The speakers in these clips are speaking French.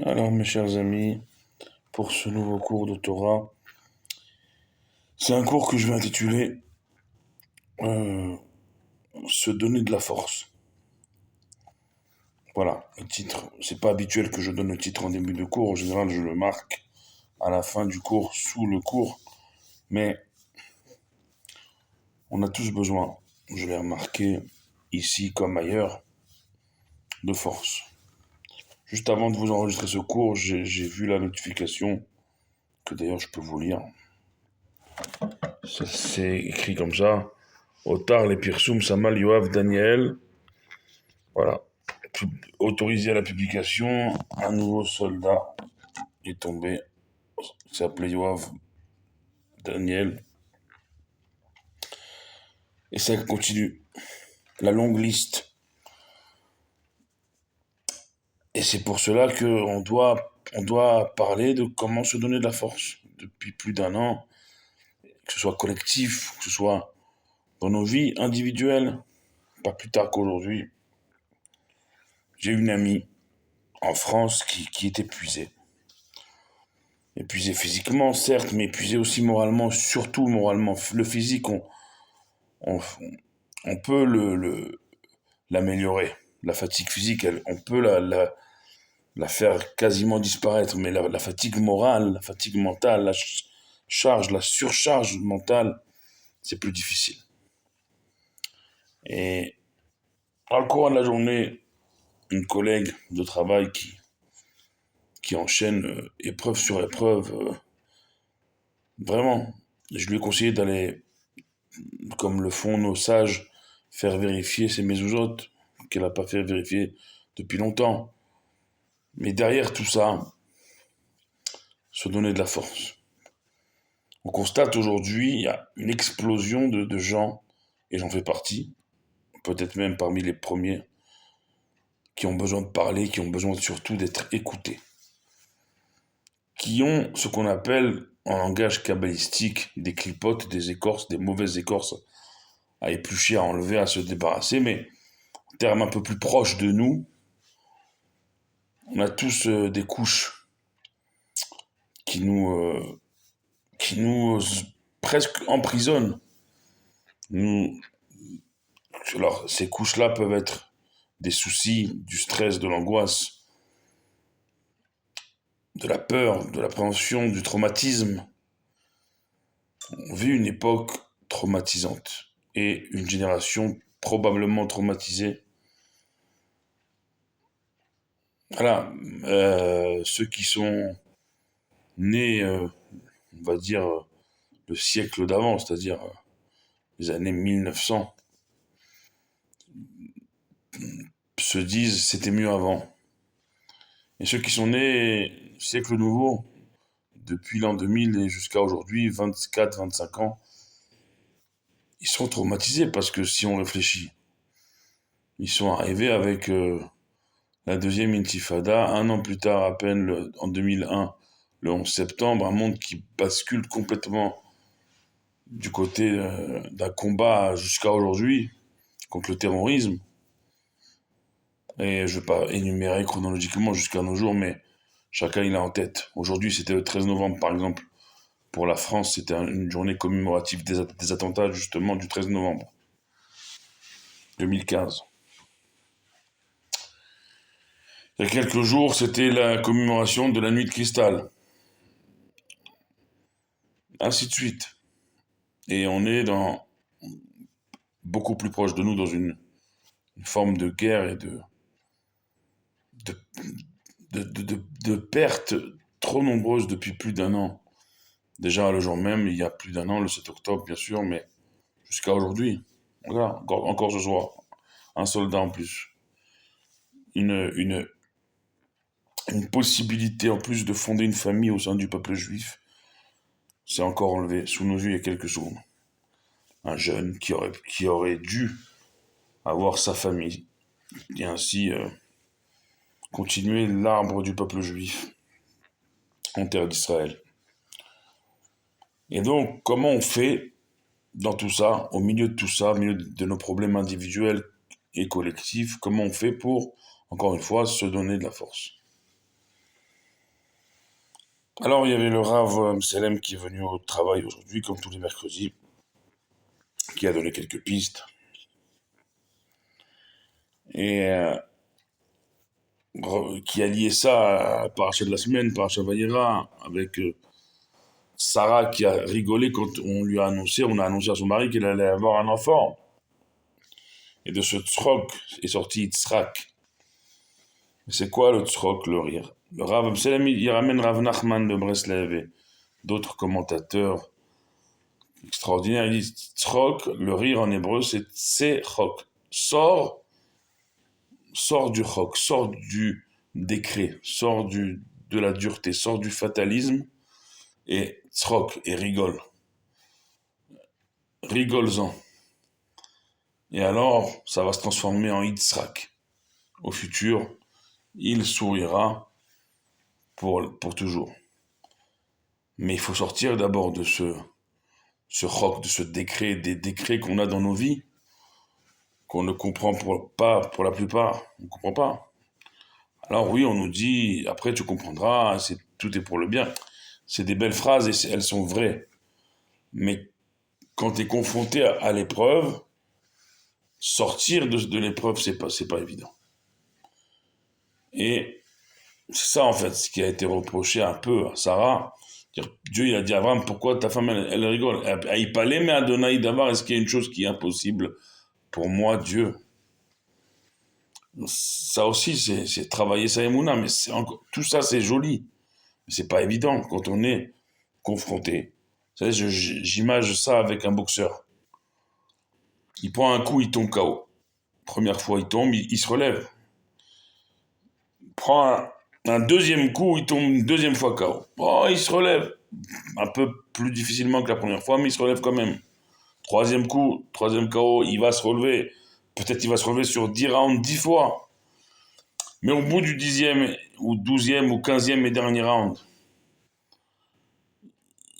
Alors, mes chers amis, pour ce nouveau cours de Torah, c'est un cours que je vais intituler euh, Se donner de la force. Voilà, le titre. C'est pas habituel que je donne le titre en début de cours. En général, je le marque à la fin du cours, sous le cours. Mais on a tous besoin, je l'ai remarqué ici comme ailleurs, de force. Juste avant de vous enregistrer ce cours, j'ai vu la notification, que d'ailleurs je peux vous lire. C'est écrit comme ça. Otar, les Pirsum, Samal, Yoav, Daniel. Voilà. Autorisé à la publication, un nouveau soldat est tombé. Il s'appelait Yoav Daniel. Et ça continue. La longue liste. Et c'est pour cela qu'on doit parler de comment se donner de la force. Depuis plus d'un an, que ce soit collectif, que ce soit dans nos vies individuelles. Pas plus tard qu'aujourd'hui, j'ai une amie en France qui est épuisée. Épuisée physiquement, certes, mais épuisée aussi moralement, surtout moralement. Le physique, on, on peut l'améliorer. La fatigue physique, on peut la faire quasiment disparaître, mais la fatigue morale, la fatigue mentale, charge, la surcharge mentale, c'est plus difficile. Et dans le courant de la journée, une collègue de travail qui enchaîne épreuve sur épreuve, vraiment, je lui ai conseillé d'aller, comme le font nos sages, faire vérifier ses mésouzotes, qu'elle n'a pas fait vérifier depuis longtemps. Mais derrière tout ça, se donner de la force. On constate aujourd'hui, il y a une explosion de gens, et j'en fais partie, peut-être même parmi les premiers, qui ont besoin de parler, qui ont besoin surtout d'être écoutés, qui ont ce qu'on appelle en langage kabbalistique des clipotes, des écorces, des mauvaises écorces à éplucher, à enlever, à se débarrasser, mais en termes un peu plus proches de nous, on a tous des couches qui nous presque emprisonnent. Nous, alors, ces couches-là peuvent être des soucis, du stress, de l'angoisse, de la peur, de l'appréhension, du traumatisme. On vit une époque traumatisante et une génération probablement traumatisée. Voilà, ceux qui sont nés, on va dire, le siècle d'avant, c'est-à-dire les années 1900, se disent c'était mieux avant. Et ceux qui sont nés siècle nouveau, depuis l'an 2000 et jusqu'à aujourd'hui, 24, 25 ans, ils sont traumatisés parce que si on réfléchit, ils sont arrivés avec la deuxième intifada, un an plus tard à peine, en 2001, le 11 septembre, un monde qui bascule complètement du côté d'un combat jusqu'à aujourd'hui contre le terrorisme. Et je ne vais pas énumérer chronologiquement jusqu'à nos jours, mais chacun il a en tête. Aujourd'hui, c'était le 13 novembre, par exemple. Pour la France, c'était une journée commémorative des attentats, justement, du 13 novembre 2015. Il y a quelques jours, c'était la commémoration de la nuit de cristal. Ainsi de suite. Et on est beaucoup plus proche de nous dans une forme de guerre et de, de pertes trop nombreuses depuis plus d'un an. Déjà le jour même, il y a plus d'un an, le 7 octobre bien sûr, mais jusqu'à aujourd'hui. Voilà, encore ce soir, un soldat en plus. Une, une, une possibilité en plus de fonder une famille au sein du peuple juif, c'est encore enlevé sous nos yeux il y a quelques secondes. Un jeune qui aurait dû avoir sa famille et ainsi continuer l'arbre du peuple juif en terre d'Israël. Et donc, comment on fait dans tout ça, au milieu de tout ça, au milieu de nos problèmes individuels et collectifs, comment on fait pour, encore une fois, se donner de la force? Alors, il y avait le Rav Mselem qui est venu au travail aujourd'hui, comme tous les mercredis, qui a donné quelques pistes. Et qui a lié ça à Parachat de la semaine, Parachat Vayera, avec Sarah qui a rigolé quand on a annoncé à son mari qu'elle allait avoir un enfant. Et de ce tzrok est sorti Yitzhak. C'est quoi le tzrok, le rire? Le Rav Amselem, il ramène Rav Nachman de Breslev et d'autres commentateurs extraordinaires. Il dit tzrok, le rire en hébreu, c'est tsechok. Sors du chok, sors du décret, de la dureté, sors du fatalisme et tzrok, et rigole. Rigole-en. Et alors, ça va se transformer en Yitzhak. Au futur, il sourira pour toujours. Mais il faut sortir d'abord de ce roc, de ce décret, des décrets qu'on a dans nos vies, qu'on ne comprend pas pour la plupart. On ne comprend pas. Alors oui, on nous dit, après tu comprendras, tout est pour le bien. C'est des belles phrases et elles sont vraies. Mais quand tu es confronté à l'épreuve, sortir de l'épreuve, c'est pas évident. Et c'est ça en fait ce qui a été reproché un peu à Sarah. Dieu il a dit à Abraham, pourquoi ta femme elle rigole? Il parlait mais Adonai d'avoir, est-ce qu'il y a une chose qui est impossible pour moi, Dieu? Ça aussi, c'est travailler sa émouna, mais tout ça, c'est joli. Mais c'est pas évident quand on est confronté. Vous savez, j'image ça avec un boxeur. Il prend un coup, il tombe KO. Première fois, il tombe, il se relève. Il prend un deuxième coup, il tombe une deuxième fois KO. Oh, il se relève. Un peu plus difficilement que la première fois, mais il se relève quand même. Troisième coup, troisième KO, il va se relever. Peut-être il va se relever sur 10 rounds 10 fois. Mais au bout du 10e ou 12e ou 15e et dernier round,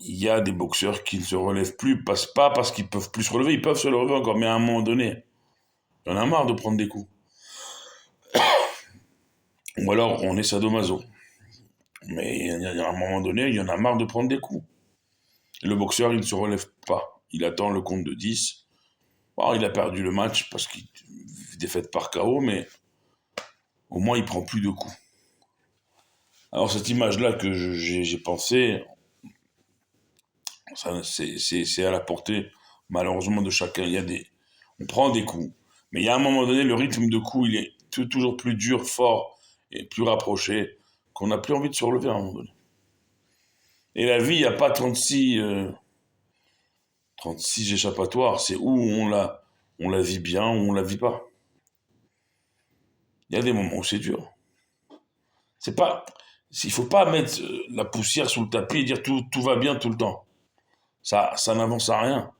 il y a des boxeurs qui ne se relèvent plus, pas parce qu'ils peuvent plus se relever, ils peuvent se relever encore, mais à un moment donné, il y en a marre de prendre des coups. Ou alors on est sadomaso. Mais il y a un moment donné, il y en a marre de prendre des coups. Et le boxeur, il ne se relève pas. Il attend le compte de 10. Bon, il a perdu le match parce qu'il défaite par KO, mais au moins il prend plus de coups. Alors cette image-là que j'ai pensée, c'est à la portée malheureusement de chacun. On prend des coups, mais il y a un moment donné, le rythme de coups, il est toujours plus dur, fort et plus rapproché, qu'on n'a plus envie de se relever à un moment donné. Et la vie, il n'y a pas 36 échappatoires, c'est où on la vit bien ou on la vit pas. Il y a des moments où c'est dur. Il faut pas mettre la poussière sous le tapis et dire tout va bien tout le temps. Ça n'avance à rien.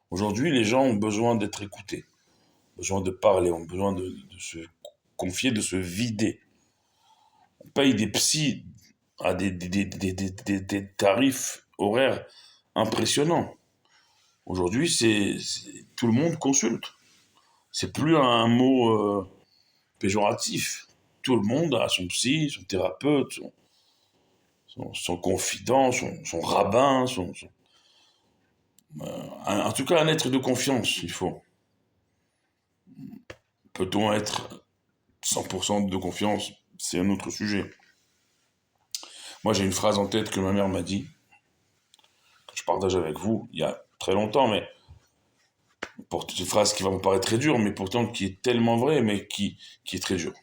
Aujourd'hui, les gens ont besoin d'être écoutés, besoin de parler, ont besoin de se confier, de se vider. On paye des psys à des tarifs horaires impressionnants. Aujourd'hui, tout le monde consulte. C'est plus un mot péjoratif. Tout le monde a son psy, son thérapeute, son confident, son rabbin, en tout cas un être de confiance, il faut. Peut-on être 100% de confiance? C'est un autre sujet. Moi, j'ai une phrase en tête que ma mère m'a dit, que je partage avec vous, il y a très longtemps, mais c'est une phrase qui va me paraître très dure, mais pourtant qui est tellement vraie, mais qui est très dure.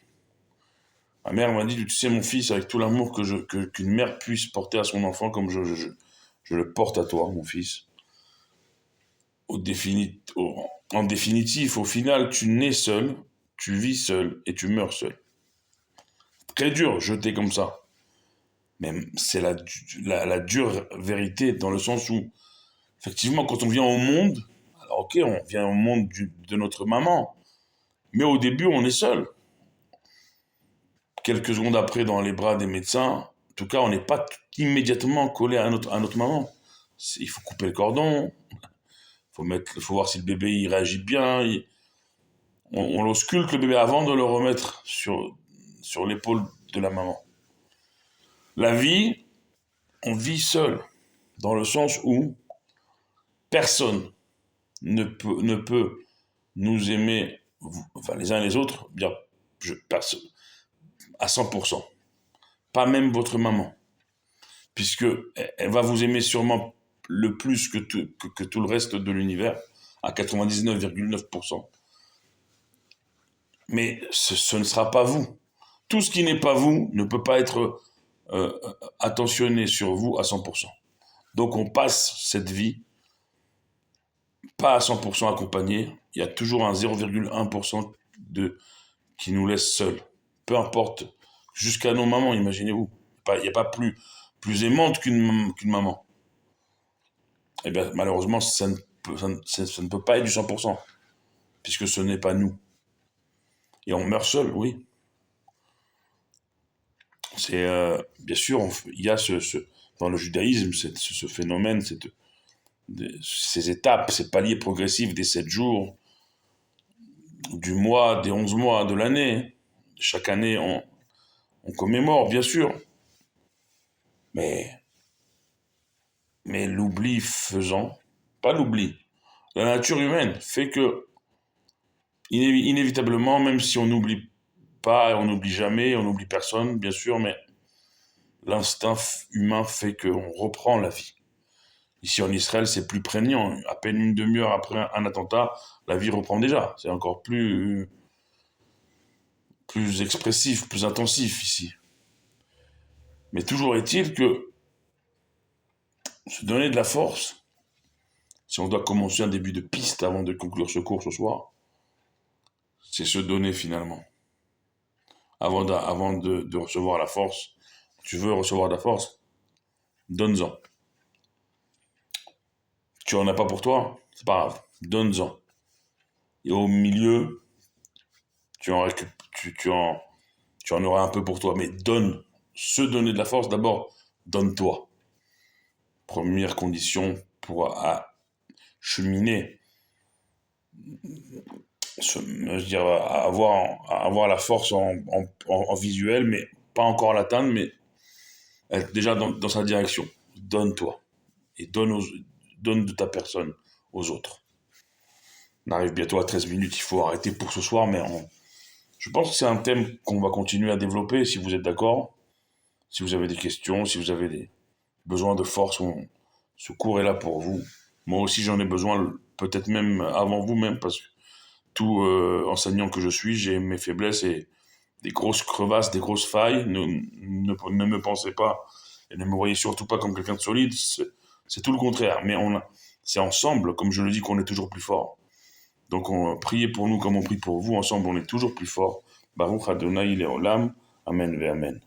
Ma mère m'a dit, tu sais, mon fils, avec tout l'amour qu'une mère puisse porter à son enfant, comme je le porte à toi, mon fils. En définitive, au final, tu nais seul, tu vis seul et tu meurs seul. Très dur, jeté comme ça. Mais c'est la dure vérité, dans le sens où, effectivement, quand on vient au monde, alors ok, on vient au monde de notre maman, mais au début, on est seul. Quelques secondes après, dans les bras des médecins, en tout cas, on n'est pas immédiatement collé à notre maman. Il faut couper le cordon, faut voir si le bébé il réagit bien. On l'ausculte le bébé avant de le remettre sur l'épaule de la maman. La vie, on vit seul, dans le sens où personne ne peut nous aimer, enfin les uns les autres, bien, je passe à 100%. Pas même votre maman, puisque elle va vous aimer sûrement le plus que tout le reste de l'univers, à 99,9%. Mais ce ne sera pas vous. Tout ce qui n'est pas vous ne peut pas être attentionné sur vous à 100%. Donc on passe cette vie pas à 100% accompagné. Il y a toujours un 0,1% qui nous laisse seuls. Peu importe, jusqu'à nos mamans, imaginez-vous. Il n'y a pas plus aimante qu'une maman. Eh bien, malheureusement, ça ne peut pas être du 100%, puisque ce n'est pas nous. Et on meurt seul, oui. C'est bien sûr, il y a dans le judaïsme ce phénomène, ces étapes, ces paliers progressifs des 7 jours, du mois, des 11 mois de l'année. Chaque année, on commémore, bien sûr. Mais, mais l'oubli faisant, pas l'oubli, la nature humaine fait que, inévitablement, même si on n'oublie pas, on n'oublie jamais, on n'oublie personne, bien sûr, mais l'instinct humain fait qu'on reprend la vie. Ici en Israël, c'est plus prégnant. À peine une demi-heure après un attentat, la vie reprend déjà. C'est encore plus expressif, plus intensif ici. Mais toujours est-il que se donner de la force, si on doit commencer un début de piste avant de conclure ce cours ce soir, c'est se donner finalement. Avant de recevoir la force, tu veux recevoir de la force, donne-en. Tu en as pas pour toi, c'est pas grave, donne-en. Et au milieu, tu en, tu en auras un peu pour toi, mais donne. Se donner de la force, d'abord, donne-toi. Première condition pour cheminer, je dire, avoir la force en visuel, mais pas encore l'atteindre, mais être déjà dans sa direction. Donne-toi. Et donne de ta personne aux autres. On arrive bientôt à 13 minutes, il faut arrêter pour ce soir, mais je pense que c'est un thème qu'on va continuer à développer, si vous êtes d'accord. Si vous avez des questions, si vous avez des besoins de force, ce cours est là pour vous. Moi aussi, j'en ai besoin, peut-être même avant vous même, parce que tout enseignant que je suis, j'ai mes faiblesses et des grosses crevasses, des grosses failles. Ne me pensez pas et ne me voyez surtout pas comme quelqu'un de solide. C'est tout le contraire. Mais c'est ensemble, comme je le dis, qu'on est toujours plus fort. Donc, priez pour nous comme on prie pour vous. Ensemble, on est toujours plus fort. Baruch Adonai Leolam. Amen ve Amen.